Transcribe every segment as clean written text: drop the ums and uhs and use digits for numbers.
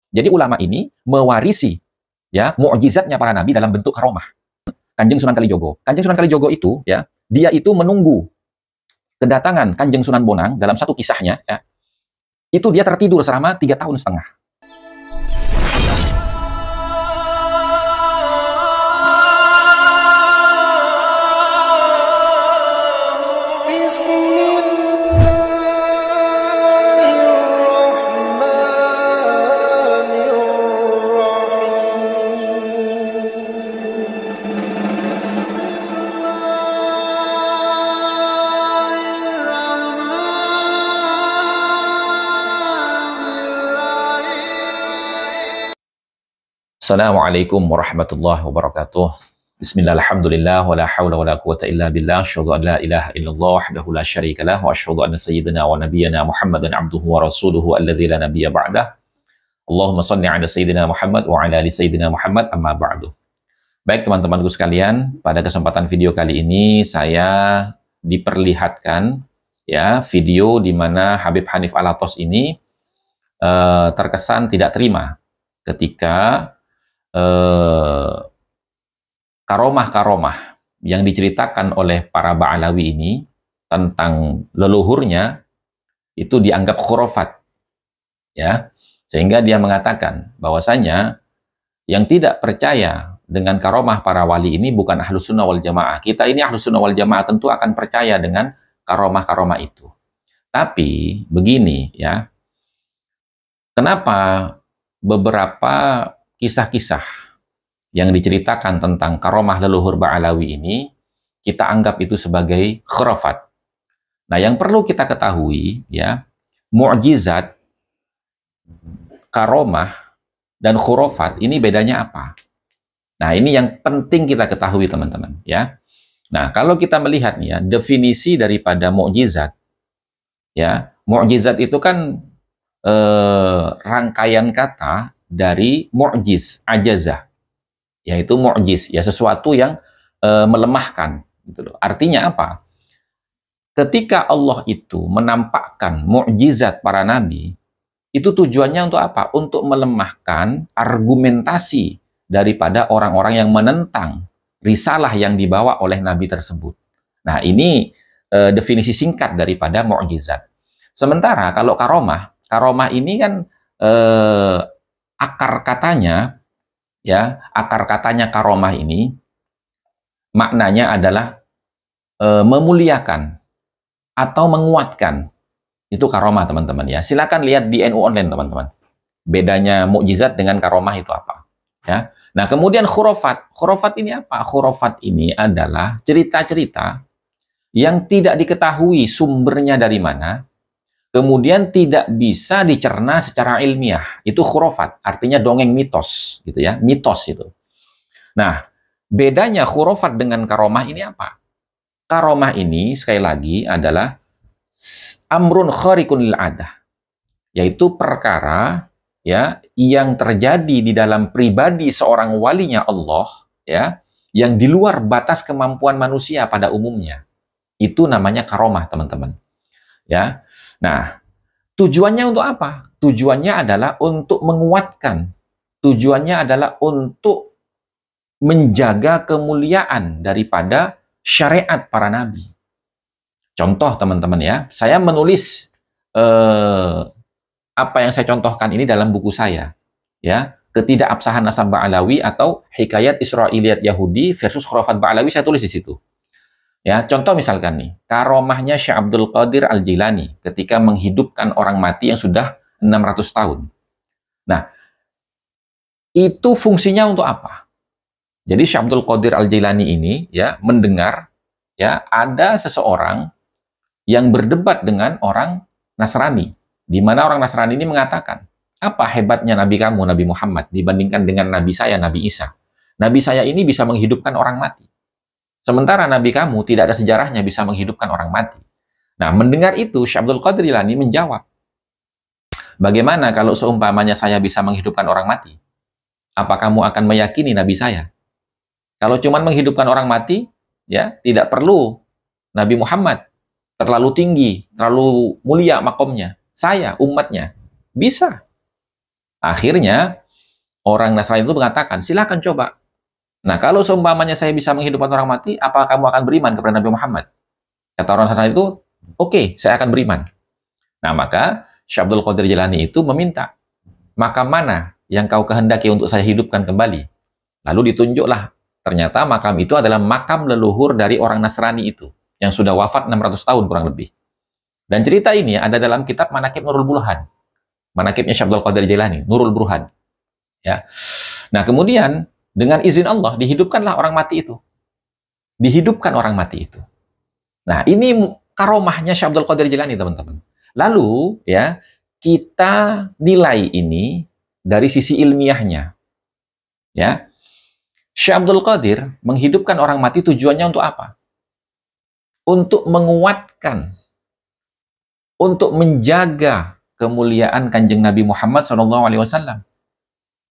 Jadi ulama ini mewarisi ya mukjizatnya para nabi dalam bentuk karomah. Kanjeng Sunan Kalijogo. Kanjeng Sunan Kalijogo itu ya, dia itu menunggu kedatangan Kanjeng Sunan Bonang dalam satu kisahnya ya. Itu dia tertidur selama 3,5 tahun. Assalamualaikum warahmatullahi wabarakatuh. Bismillah, alhamdulillah, wa la hawla wa la quwata illa billah, asyhadu an la ilaha illallah wahdahu la syarika lah, wa asyhadu anna sayyidina wa nabiyyana Muhammadan abduhu wa rasuluhu alladzi la nabiyya ba'dah. Allahumma shalli ala sayyidina Muhammad wa ala ali sayyidina Muhammad, amma ba'du. Baik teman-temanku sekalian, pada kesempatan video kali ini saya diperlihatkan ya video di mana Habib Hanif Alatos ini terkesan tidak terima ketika karomah-karomah yang diceritakan oleh para Ba'alawi ini tentang leluhurnya itu dianggap khurafat ya, sehingga dia mengatakan bahwasanya yang tidak percaya dengan karomah para wali ini bukan ahlus sunnah wal jamaah. Kita ini ahlus sunnah wal jamaah tentu akan percaya dengan karomah-karomah itu. Tapi begini ya, kenapa beberapa kisah-kisah yang diceritakan tentang karomah leluhur Ba'alawi ini kita anggap itu sebagai khurafat. Nah, yang perlu kita ketahui ya, mukjizat, karomah dan khurafat ini bedanya apa? Nah, ini yang penting kita ketahui teman-teman ya. Nah, kalau kita melihat nih ya, definisi daripada mukjizat ya, mukjizat itu kan rangkaian kata dari mu'jiz, ajazah, yaitu mu'jiz, ya sesuatu yang melemahkan, gitu loh. Artinya apa? Ketika Allah itu menampakkan mu'jizat para nabi, itu tujuannya untuk apa? Untuk melemahkan argumentasi daripada orang-orang yang menentang risalah yang dibawa oleh nabi tersebut. Nah, ini definisi singkat daripada mu'jizat. Sementara kalau karomah ini kan akar katanya ya, akar katanya karomah ini maknanya adalah memuliakan atau menguatkan. Itu karomah teman-teman ya. Silakan lihat di NU Online teman-teman. Bedanya mukjizat dengan karomah itu apa ya. Nah, kemudian khurafat. Khurafat ini apa? Khurafat ini adalah cerita-cerita yang tidak diketahui sumbernya dari mana, kemudian tidak bisa dicerna secara ilmiah. Itu khurafat, artinya dongeng mitos, gitu ya, mitos itu. Nah, bedanya khurafat dengan karomah ini apa? Karomah ini, sekali lagi, adalah amrun khariqun lil adah, yaitu perkara ya yang terjadi di dalam pribadi seorang walinya Allah, ya, yang di luar batas kemampuan manusia pada umumnya. Itu namanya karomah, teman-teman. Ya. Nah, tujuannya untuk apa? Tujuannya adalah untuk menguatkan. Tujuannya adalah untuk menjaga kemuliaan daripada syariat para nabi. Contoh teman-teman ya, saya menulis apa yang saya contohkan ini dalam buku saya. Ya, Ketidakabsahan Nasab Ba'alawi atau Hikayat Israiliyat Yahudi versus Khurafat Ba'alawi, saya tulis di situ. Ya, contoh misalkan nih, karomahnya Syekh Abdul Qadir Al-Jilani ketika menghidupkan orang mati yang sudah 600 tahun. Nah, itu fungsinya untuk apa? Jadi Syekh Abdul Qadir Al-Jilani ini ya mendengar ya ada seseorang yang berdebat dengan orang Nasrani, di mana orang Nasrani ini mengatakan, apa hebatnya Nabi kamu, Nabi Muhammad, dibandingkan dengan Nabi saya, Nabi Isa? Nabi saya ini bisa menghidupkan orang mati. Sementara Nabi kamu tidak ada sejarahnya bisa menghidupkan orang mati. Nah, mendengar itu, Syekh Abdul Qadir Jilani menjawab, bagaimana kalau seumpamanya saya bisa menghidupkan orang mati? Apa kamu akan meyakini Nabi saya? Kalau cuma menghidupkan orang mati, ya tidak perlu Nabi Muhammad, terlalu tinggi, terlalu mulia makomnya. Saya, umatnya, bisa. Akhirnya orang Nasrani itu mengatakan, silakan coba. Nah, kalau seumpamanya saya bisa menghidupkan orang mati, apa kamu akan beriman kepada Nabi Muhammad? Kata orang Nasrani itu, oke, saya akan beriman. Nah, maka Syekh Abdul Qadir Jailani itu meminta, makam mana yang kau kehendaki untuk saya hidupkan kembali? Lalu ditunjuklah, ternyata makam itu adalah makam leluhur dari orang Nasrani itu, yang sudah wafat 600 tahun kurang lebih. Dan cerita ini ada dalam kitab Manaqib Nurul Burhan. Manaqibnya Syekh Abdul Qadir Jailani, Nurul Burhan. Ya. Nah, kemudian dengan izin Allah dihidupkanlah orang mati itu. Dihidupkan orang mati itu. Nah, ini karomahnya Syekh Abdul Qadir Jailani, teman-teman. Lalu, ya, kita nilai ini dari sisi ilmiahnya. Ya. Syekh Abdul Qadir menghidupkan orang mati tujuannya untuk apa? Untuk menguatkan, untuk menjaga kemuliaan Kanjeng Nabi Muhammad SAW.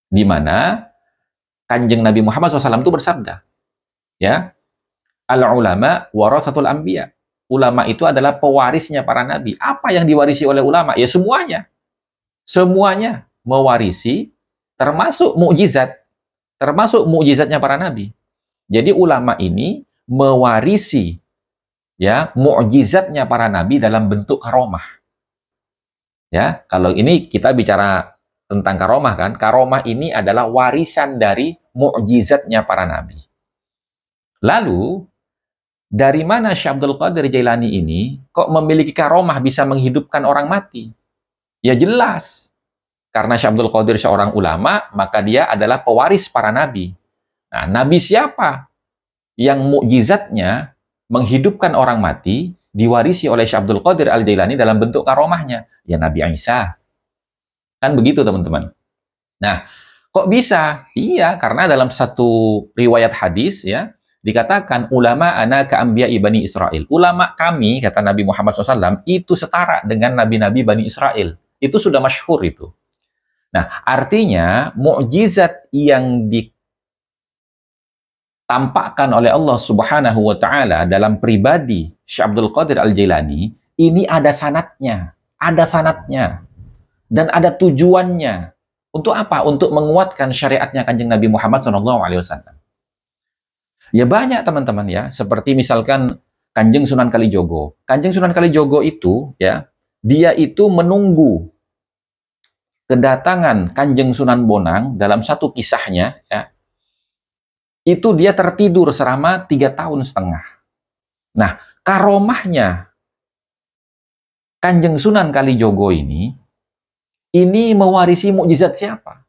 Di mana Kanjeng Nabi Muhammad SAW itu bersabda, ya, al-ulama waratsatul anbiya. Ulama itu adalah pewarisnya para nabi. Apa yang diwarisi oleh ulama? Ya semuanya. Semuanya mewarisi, termasuk mukjizat. Termasuk mukjizatnya para nabi. Jadi ulama ini mewarisi, ya, mukjizatnya para nabi dalam bentuk karomah. Ya, kalau ini kita bicara tentang karomah kan, karomah ini adalah warisan dari mukjizatnya para nabi. Lalu, dari mana Syekh Abdul Qadir Jailani ini kok memiliki karomah bisa menghidupkan orang mati? Ya jelas, karena Syekh Abdul Qadir seorang ulama, maka dia adalah pewaris para nabi. Nah, nabi siapa yang mukjizatnya menghidupkan orang mati diwarisi oleh Syekh Abdul Qadir Al-Jailani dalam bentuk karomahnya? Ya Nabi Isa. Kan begitu, teman-teman. Nah, kok bisa? Iya, karena dalam satu riwayat hadis, ya, dikatakan ulama ana ka'ambiya Bani Israel. Ulama kami, kata Nabi Muhammad SAW, itu setara dengan nabi-nabi Bani Israel. Itu sudah masyhur itu. Nah, artinya mukjizat yang ditampakkan oleh Allah Subhanahu wa taala dalam pribadi Syekh Abdul Qadir Al-Jailani ini ada sanadnya, dan ada tujuannya. Untuk apa? Untuk menguatkan syariatnya Kanjeng Nabi Muhammad SAW. Ya banyak, teman-teman, ya. Seperti misalkan Kanjeng Sunan Kalijogo. Kanjeng Sunan Kalijogo itu, ya, dia itu menunggu kedatangan Kanjeng Sunan Bonang dalam satu kisahnya, ya. Itu dia tertidur selama 3,5 tahun. Nah, karomahnya Kanjeng Sunan Kalijogo ini mewarisi mukjizat siapa?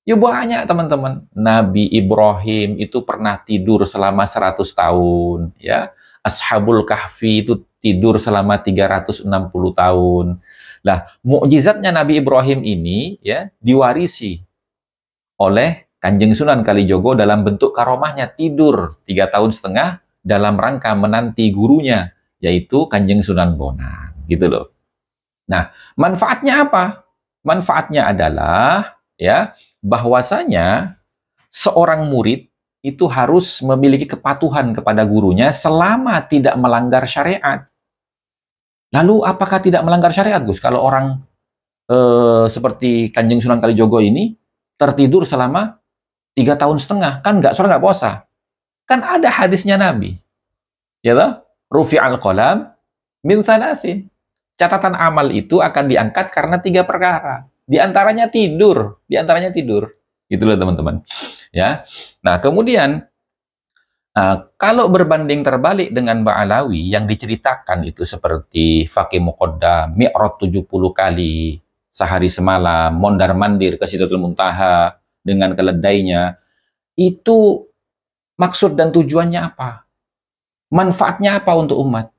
Ya banyak, teman-teman. Nabi Ibrahim itu pernah tidur selama 100 tahun, ya. Ashabul Kahfi itu tidur selama 360 tahun. Lah, mukjizatnya Nabi Ibrahim ini, ya, diwarisi oleh Kanjeng Sunan Kalijogo dalam bentuk karomahnya, tidur 3,5 tahun dalam rangka menanti gurunya, yaitu Kanjeng Sunan Bonang, gitu loh. Nah, manfaatnya apa? Manfaatnya adalah, ya, bahwasanya seorang murid itu harus memiliki kepatuhan kepada gurunya selama tidak melanggar syariat. Lalu apakah tidak melanggar syariat, Gus? Kalau orang seperti Kanjeng Sunan Kalijogo ini tertidur selama 3,5 tahun, kan nggak puasa. Kan ada hadisnya Nabi. Ya toh? Rufi'al qalam min salasin. Catatan amal itu akan diangkat karena 3 perkara. Di antaranya tidur. Gitu loh, teman-teman. Ya. Nah, kemudian kalau berbanding terbalik dengan Ba'alawi yang diceritakan itu seperti Faqih Muqaddam, Mi'raj 70 kali sehari semalam, mondar-mandir ke Sidratul Muntaha dengan keledainya, itu maksud dan tujuannya apa? Manfaatnya apa untuk umat?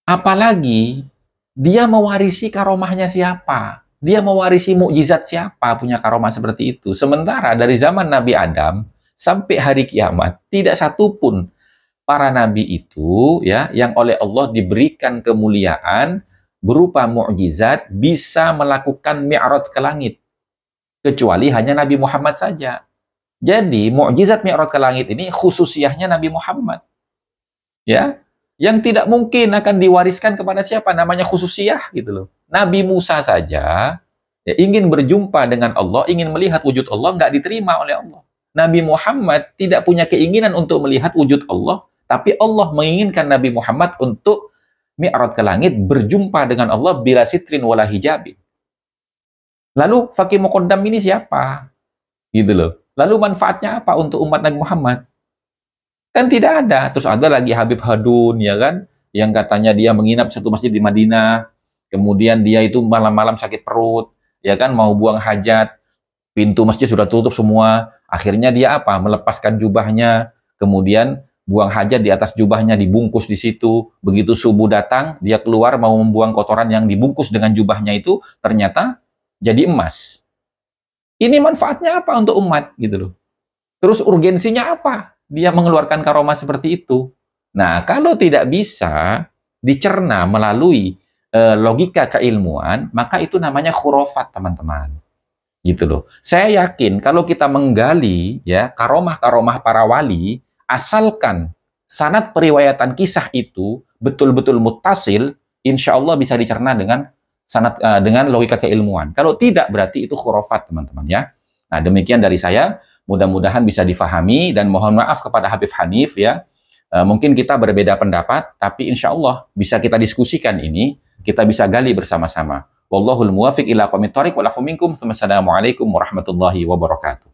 Apalagi dia mewarisi karomahnya siapa? Dia mewarisi mukjizat siapa punya karomah seperti itu? Sementara dari zaman Nabi Adam sampai hari kiamat, tidak satu pun para nabi itu, ya, yang oleh Allah diberikan kemuliaan berupa mukjizat bisa melakukan mi'raj ke langit. Kecuali hanya Nabi Muhammad saja. Jadi mukjizat mi'raj ke langit ini khususiyahnya Nabi Muhammad. Ya, yang tidak mungkin akan diwariskan kepada siapa, namanya khususiyah, gitu loh. Nabi Musa saja, Ya, ingin berjumpa dengan Allah, ingin melihat wujud Allah, nggak diterima oleh Allah. Nabi Muhammad tidak punya keinginan untuk melihat wujud Allah, tapi Allah menginginkan Nabi Muhammad untuk mi'raj ke langit, berjumpa dengan Allah bila sitrin wala hijabin. Lalu Faqih Muqaddam ini siapa? Gitu loh. Lalu manfaatnya apa untuk umat Nabi Muhammad? Kan tidak ada. Terus ada lagi Habib Hadun, ya kan? Yang katanya dia menginap satu masjid di Madinah. Kemudian dia itu malam-malam sakit perut, ya kan? Mau buang hajat. Pintu masjid sudah tutup semua. Akhirnya dia apa? Melepaskan jubahnya. Kemudian buang hajat di atas jubahnya, dibungkus di situ. Begitu subuh datang, dia keluar mau membuang kotoran yang dibungkus dengan jubahnya itu, ternyata jadi emas. Ini manfaatnya apa untuk umat? Gitu loh. Terus urgensinya apa? Dia mengeluarkan karomah seperti itu. Nah, kalau tidak bisa dicerna melalui logika keilmuan, maka itu namanya khurafat, teman-teman. Gitu loh. Saya yakin kalau kita menggali ya karomah-karomah para wali, asalkan sanad periwayatan kisah itu betul-betul muttasil, insya Allah bisa dicerna dengan sanad dengan logika keilmuan. Kalau tidak, berarti itu khurafat, teman-teman ya. Nah, demikian dari saya. Mudah-mudahan bisa difahami, dan mohon maaf kepada Habib Hanif ya. Mungkin kita berbeda pendapat, tapi insya Allah bisa kita diskusikan ini, kita bisa gali bersama-sama. Wallahul muwafiq ila aqwamit thoriq wal afu minkum. Wassalamualaikum warahmatullahi wabarakatuh.